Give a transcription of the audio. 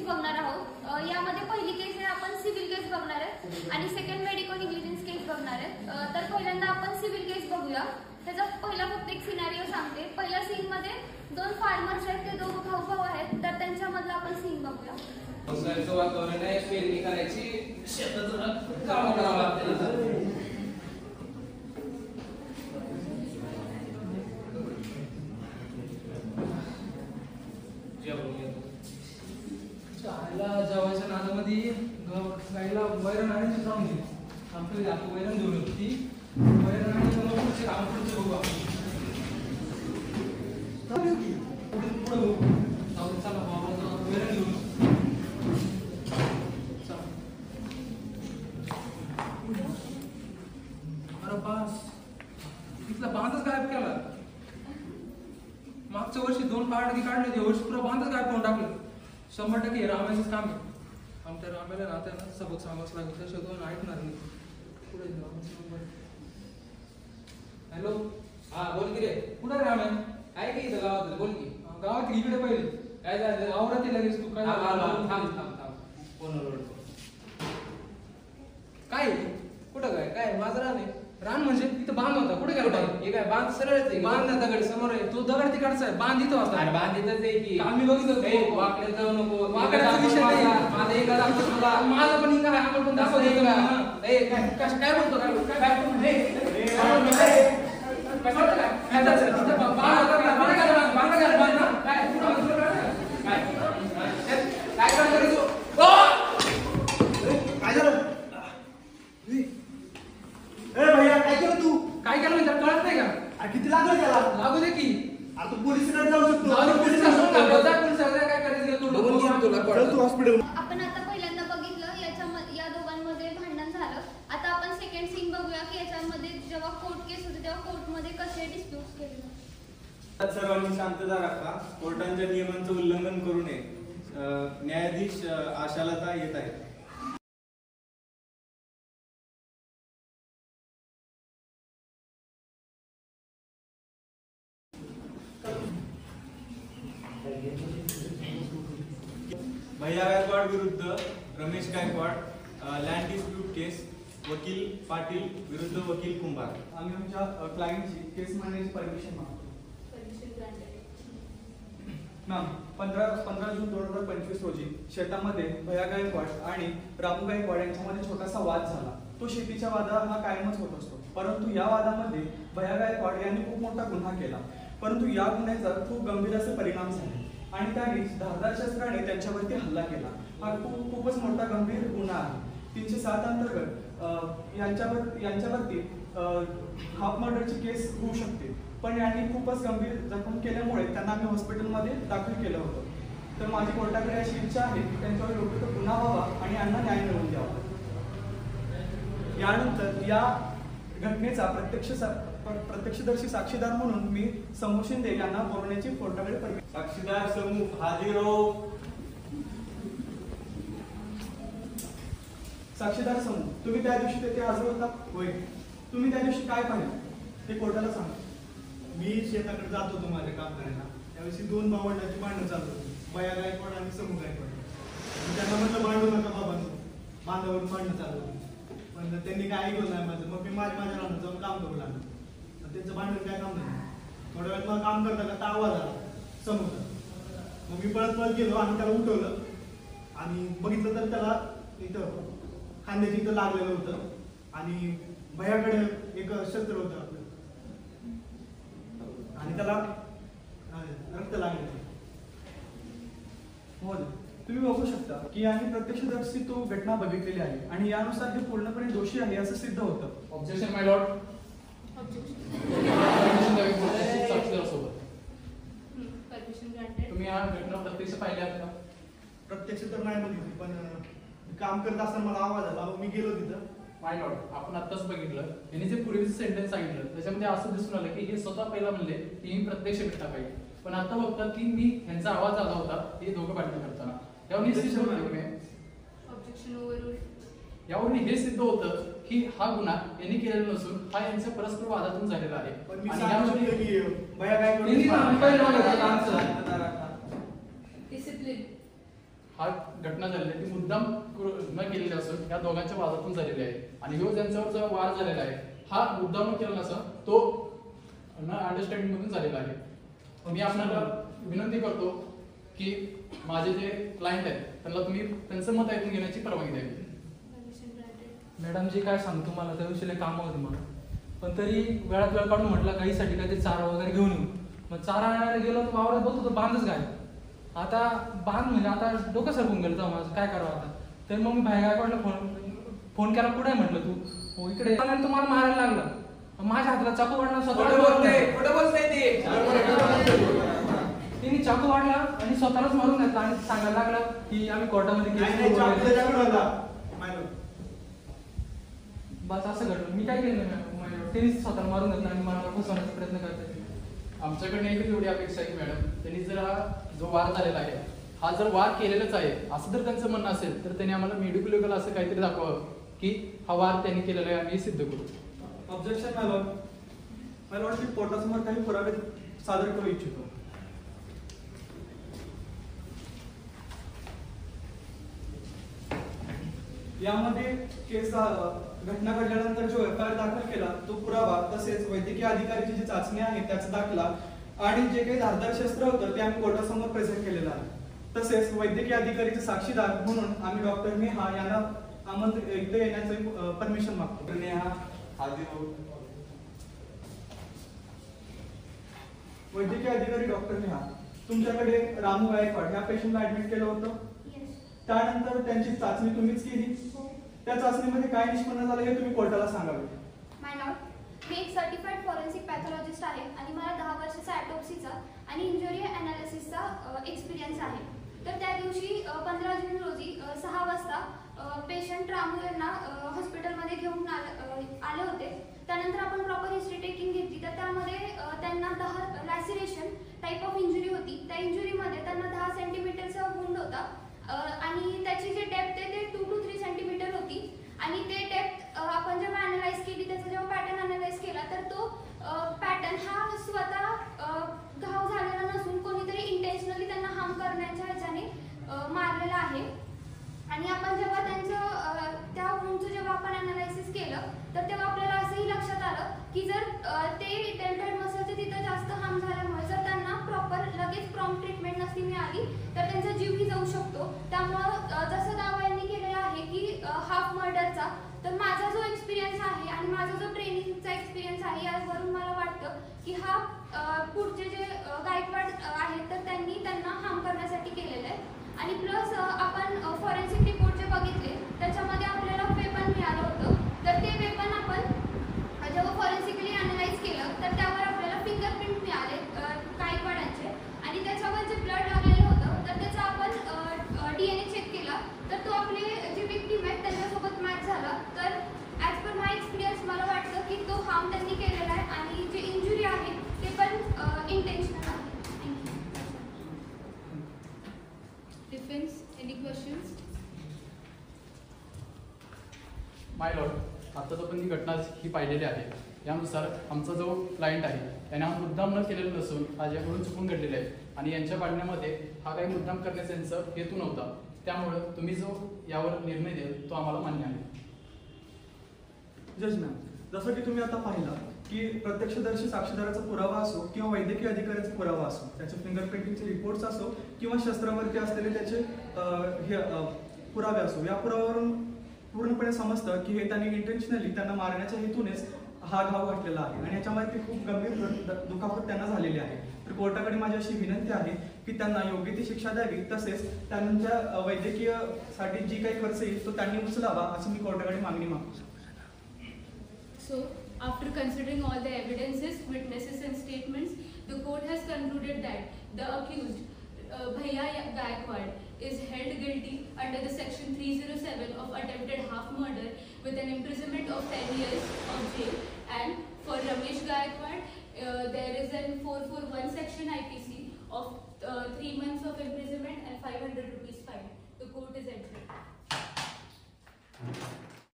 Cases बघणार आहोत। यामध्ये पहिली केस आहे आपण सिव्हिल केस बघणार आहे आणि सेकंड मेडिको निग्लिजन्स केस बघणार आहे। तर पहिल्यांदा आपण सिव्हिल केस बघूया। त्याचा पहिला फक्त एक सिनारिओ सांगते। पहिल्या सीन मध्ये दोन फार्मर्स आहेत, ते दोघं भाऊ भाऊ आहेत, तर त्यांच्यामधला आपण सीन बघूया। पावसाळ्याचं वातावरण आहे, पेरणी करायची, शेताचं काम करावं लागतं। जेवायच्या नादामध्ये गाईला वैरण आणि जाऊन दिली। आपल्याला आपण वैरण देऊन होती, वैरण आणि पुढचे काम पुढचे बघू आपण। पुढे बघू चला बाबा वैरण देऊन अरे बास तिथला बांधच गायब केला। मागच्या वर्षी 2 पार्ट काढले, या वर्षी पुरा बांधच गायब करून टाकलं। 100% रामायणच काम आहे। आमच्या रामायला नात्यानं सबक सांगावंच लागेल, त्याशिवाय ऐकणार नाही। पुढे हॅलो, हा बोल की रे, कुठं रे रामायण? आहे की इथं गावात? बोल की। गावात इकडे पहिले काय झालं? आवरात लगेच तू काय थांब फोनवर काय कुठं काय माझं रान आहे? रान म्हणजे इथं बांध होता, कुठे गेला हे काय बांध सरळच आहे? बांध ना दगड समोर आहे, तो दगड तिकडचा आहे, बांध इथं होता। अरे बांध इथंच आहे की। काल मी बघितलं वाकड्यात जाऊ नको, वाकड्याचा विषय नाही। माझा एका दाखवतो तुला, माझा पण इंगा आहे, आम्हाला पण दाखव दे का? काय बोलतो काय केलं मी त्याला कळत नाही का? किती लागलं त्याला? लागू दे की। आता पोलिसांना जाऊ शकतो। काय करायचं तू हॉस्पिटल। आपण आता पहिल्यांदा बघितलं या दोघांमध्ये भांडण झालं। आता आपण सेकंड सीन बघूया की याच्यामध्ये जेव्हा कोर्ट केस होते तेव्हा कोर्टमध्ये कसे डिस्प्यूट केले। सर्वांनी शांतता राखा, कोर्टांच्या नियमांचं उल्लंघन करू नये। न्यायाधीश आशालता येत आहेत। भैया गायकवाड विरुद्ध रमेश गायकवाड, लँड डिस्प्यूट केस, वकील पाटील विरुद्ध वकील कुंभार। आम्ही आमच्या क्लायंटची केस मांडण्याची परमिशन मागतो। मॅम, 15 जून 2025 रोजी शेतामध्ये भैया गायकवाड आणि रामू गायकवाड यांच्यामध्ये छोटासा वाद झाला। तो शेतीच्या वादात हा कायमच होत असतो, परंतु या वादामध्ये भैया गायकवाड यांनी खूप मोठा गुन्हा केला, परंतु या गुन्ह्याचा खूप गंभीर असे परिणाम झाले आणि त्यांनी धारदार शस्त्राने त्यांच्यावरती हल्ला केला। हा खूपच मोठा गंभीर गुन्हा आहे। 307 अंतर्गत यांच्यावरती हाफ मर्डरची केस होऊ शकते, पण यांनी खूपच गंभीर जखम केल्यामुळे त्यांना आम्ही हॉस्पिटलमध्ये दाखल केलं होतं। तर माझी कोर्टाकडे अशी इच्छा आहे की त्यांच्यावर योग्य तो गुन्हा व्हावा आणि यांना न्याय मिळवून द्यावा। यानंतर या घटनेचा प्रत्यक्षदर्शी साक्षीदार म्हणून मी समूह शिंदे यांना बोलवण्याची कोर्टाकडे परमिशन। साक्षीदार समूह हाजीर हो। साक्षीदार समूह, तुम्ही त्या दिवशी तेथे हजर होता? होय। तुम्ही त्या दिवशी काय पाहिलं ते कोर्टाला सांगा। मी शेताकडे जात होतो माझ्या काम करायला, त्यावेळी 2 भावंडांची भांडणं चालू होती, भैया गायकवाड आणि समूह गायकवाड। त्यांना म्हटलं भांडू नका बाबांनो, बांधावरून भांडणं चालू होती, पण त्यांनी काय ऐकलं नाही माझं। मग मी माझ्या रानात जाऊन काम करू लागलो। त्यांचं भांडण काय काम नाही। थोड्या वेळात मला काम करता करता आवाज आला समोरचा। मग मी पळत गेलो आणि त्याला उठवलं आणि बघितलं तर त्याला इथं खांद्याची इथं लागलेलं होतं आणि भैयाकडे एक शस्त्र होतं आपलं आणि त्याला रक्त लागले। हो, तुम्ही बघू शकता की यांनी प्रत्यक्षदर्शी तो घटना बघितलेली आहे आणि यानुसार ते पूर्णपणे दोषी आहे असं सिद्ध होतं। ऑब्जेक्शन माय लॉर्ड। तुम्ही या घटना प्रत्यक्ष पाहिल्या का? प्रत्यक्ष तर नाही बघितली, पण काम करत असताना मला आवाज आला, मी गेलो तिथं। माय लॉर्ड, आपण आत्ताच बघितलं यांनी जे पूर्वीचं सेंटेन्स सांगितलं त्याच्यामध्ये असं दिसून आलं की हे स्वतः पहिला म्हणले की मी प्रत्यक्ष घटना पाहिजे, पण आता बघतात की मी ह्यांचा आवाज आला होता हे दोघं भांडण करताना। यावरून हे सिद्ध होतं की हा गुन्हा यांनी केलेला नसून हा यांच्या परस्पर वादातून झालेला आहे। हा घटना झालेली आहे ती मुद्दाम न केलेली असून या दोघांच्या वादातून झालेली आहे आणि ह्यो ज्यांच्यावर जो वाद झालेला आहे हा मुद्दाम केला नसून तो न अंडरस्टँडिंग मधून झालेला आहे. मी आपल्याला विनंती करतो की माझे जे क्लायंट आहेत त्यांना तुम्ही त्यांचं मत ऐकून घेण्याची परवानगी द्यावी. मॅडम जी काय सांगतो मला त्या दिवशी कामं होती मला, पण तरी वेळात वेळ काढून म्हटलं काहीसाठी काहीतरी चारा वगैरे घेऊन येऊ. मग चारा आणायला गेलो तर वावरात बघतो तर बांधच काय. आता बांध म्हणजे आता डोकं सरकून गेलं तर माझं काय करावं आता. तर मग मी भाई गायकवाडला फोन केला, कुठे म्हटलं तू. हो इकडे तुम्हाला मारायला लागला. माझ्या हाताला चाकू वाढला, तिने चाकू वाढला आणि स्वतःलाच मारून घातला आणि सांगायला लागला की आम्ही कोर्टामध्ये बस असं घडलं. मी काय केलं नाही, त्यांनी स्वतःला मारून घातला आणि मला फसवण्याचा प्रयत्न करतात. आमच्याकडे एकच एवढी अपेक्षा आहे की मॅडम त्यांनी जर हा जो वार झालेला आहे हा जर वार केलेलाच आहे असं जर त्यांचं म्हणणं असेल तर त्यांनी आम्हाला मेडिकल असं काहीतरी दाखवावं की हा वार त्यांनी केलेला आहे आम्ही सिद्ध करू. ऑब्जेक्शन माय लॉर्ड मी कोर्टासमोर काही पुरावे सादर करू इच्छितो. यामध्ये केस घटना घडल्यानंतर जो एफआयआर दाखल केला तो पुरावा तसेच वैद्यकीय अधिकाऱ्याची जी चाचणी आहे त्याचा दाखला आणि जे काही धारदार शस्त्र होतं ते आम्ही कोर्टासमोर प्रेझेंट केलेलं आहे. तसेच वैद्यकीय अधिकारीचे साक्षीदार म्हणून आम्ही डॉक्टर नेहा यांना इथे येण्याचं परमिशन मागतो. वैद्यकीय अधिकारी डॉक्टर नेहा, तुमच्याकडे रामू गायकवाड या पेशंटला ऍडमिट केलं होतं. त्यानंतर त्यांची चाचणी तुम्हीच केली. त्या चाचणीमध्ये काय निष्पन्न झालं हे तुम्ही कोर्टाला सांगावे. माय लॉर्ड, मी एक सर्टिफाईड फॉरेन्सिक पॅथॉलॉजिस्ट आहे आणि मला 10 वर्षाचा ॲटोप्सीचा आणि इंजुरी अनालिसिसचा एक्सपिरियन्स आहे. तर त्या दिवशी 15 जून रोजी 6 वाजता पेशंट रामू यांना हॉस्पिटलमध्ये घेऊन आले होते. त्यानंतर आपण प्रॉपर हिस्ट्री टेकिंग घेतली तर त्यामध्ये त्यांना 10 लॅसिरेशन टाईप ऑफ इंजुरी होती. त्या इंजुरीमध्ये त्यांना 10 सेंटीमीटरचा वुंड होता आणि त्याची जी डेप्थ आहे ते 2 to 3 सेंटीमीटर होती आणि ते डेप्थ आपण जेव्हा अनालाइज केली त्याचा जेव्हा पॅटर्न अनालाइज केला तर तो पॅटर्न हा स्वतः घाव झालेला नसून कोणीतरी इंटेन्शनली त्यांना हार्म करण्याच्या ह्याच्याने मारलेला आहे. आणि आपण जेव्हा त्यांचं त्या वुंडचं जेव्हा आपण अनालायसिस केलं तर तेव्हा आपल्याला असंही लक्षात आलं की जर ते डेल्टॉइड मसलचे तिथं जास्त हार्म झाल्यामुळे जर त्यांना प्रॉपर लगेच प्रॉम्प्ट ट्रीटमेंट नसती मिळाली तर त्यांचा जीवही जाऊ शकतो. त्यामुळं जसं दावा यांनी केलेला आहे की हाफ मर्डरचा, तर माझा जो एक्सपिरियन्स आहे आणि माझा जो ट्रेनिंगचा एक्सपिरियन्स आहे यावरून मला वाटतं की हा पुढचे जे गायकवाड आहेत तर त्यांनी त्यांना हार्म करण्यासाठी केलेलं आहे. आणि प्लस आपण फॉरेन्सिक रिपोर्ट जे बघितले त्याच्यामध्ये आपल्याला वेपन मिळालं होतं. तर ते वेपन आपण जेव्हा फॉरेन्सिकली अनालाइज केलं तर त्यावर आपल्याला फिंगरप्रिंट मिळाले गायकवाडांचे आणि त्याच्यावर जे ब्लड लागलेलं होतं तर त्याचा आपण DNA चेक केला तर तो आपले जे विक्टीम आहेत त्यांच्यासोबत मॅच झाला. तर ॲज पर माय एक्सपिरियन्स मला वाटतं की तो हार्म त्यांनी केलेला आहे आणि जे इंजुरी आहे ते पण इंटेन्शनल आहे. Defense, any questions? माय लॉर्ड, आता जो पण ही घटना ही पाहिलेली आहे यानुसार आमचा जो क्लायंट आहे त्याने हा मुद्दाम न केलेला नसून माझ्याकडून चुकून घडलेला आहे आणि यांच्या पाडण्यामध्ये हा काही मुद्दाम करण्याचा यांचा हेतू नव्हता. त्यामुळं तुम्ही जो यावर निर्णय द्याल तो आम्हाला मान्य आहे. जज मॅम, जसं की तुम्ही आता पाहिला की प्रत्यक्षदर्शी साक्षीदाराचा पुरावा असो किंवा वैद्यकीय अधिकाऱ्याचा पुरावा असो, त्याचे फिंगरप्रिंटिंगचे रिपोर्ट्स असो किंवा शस्त्रावरती असलेले त्याचे पुरावे असो, या पुराव्यावरून पूर्णपणे समजतं की हे त्यांनी इंटेन्शनली त्यांना मारण्याच्या हेतूनेच हा घाव घातलेला आहे आणि याच्यामध्ये ती खूप गंभीर दुखापत त्यांना झालेली आहे. तर कोर्टाकडे माझी अशी विनंती आहे की त्यांना योग्य ती शिक्षा द्यावी तसेच त्यांच्या वैद्यकीय साठी जी काही खर्च येईल तो त्यांनी उचलावा अशी मी कोर्टाकडे मागणी मागतो. So, after considering all the evidences, witnesses and statements, the court has concluded that the accused, Bhaiya Gaikwad, is held guilty under the section 307 of attempted half murder with an imprisonment of 10 years of jail. And for Ramesh Gaikwad, there is an 441 section IPC of 3 months of imprisonment and 500 rupees fine. The court is adjourned.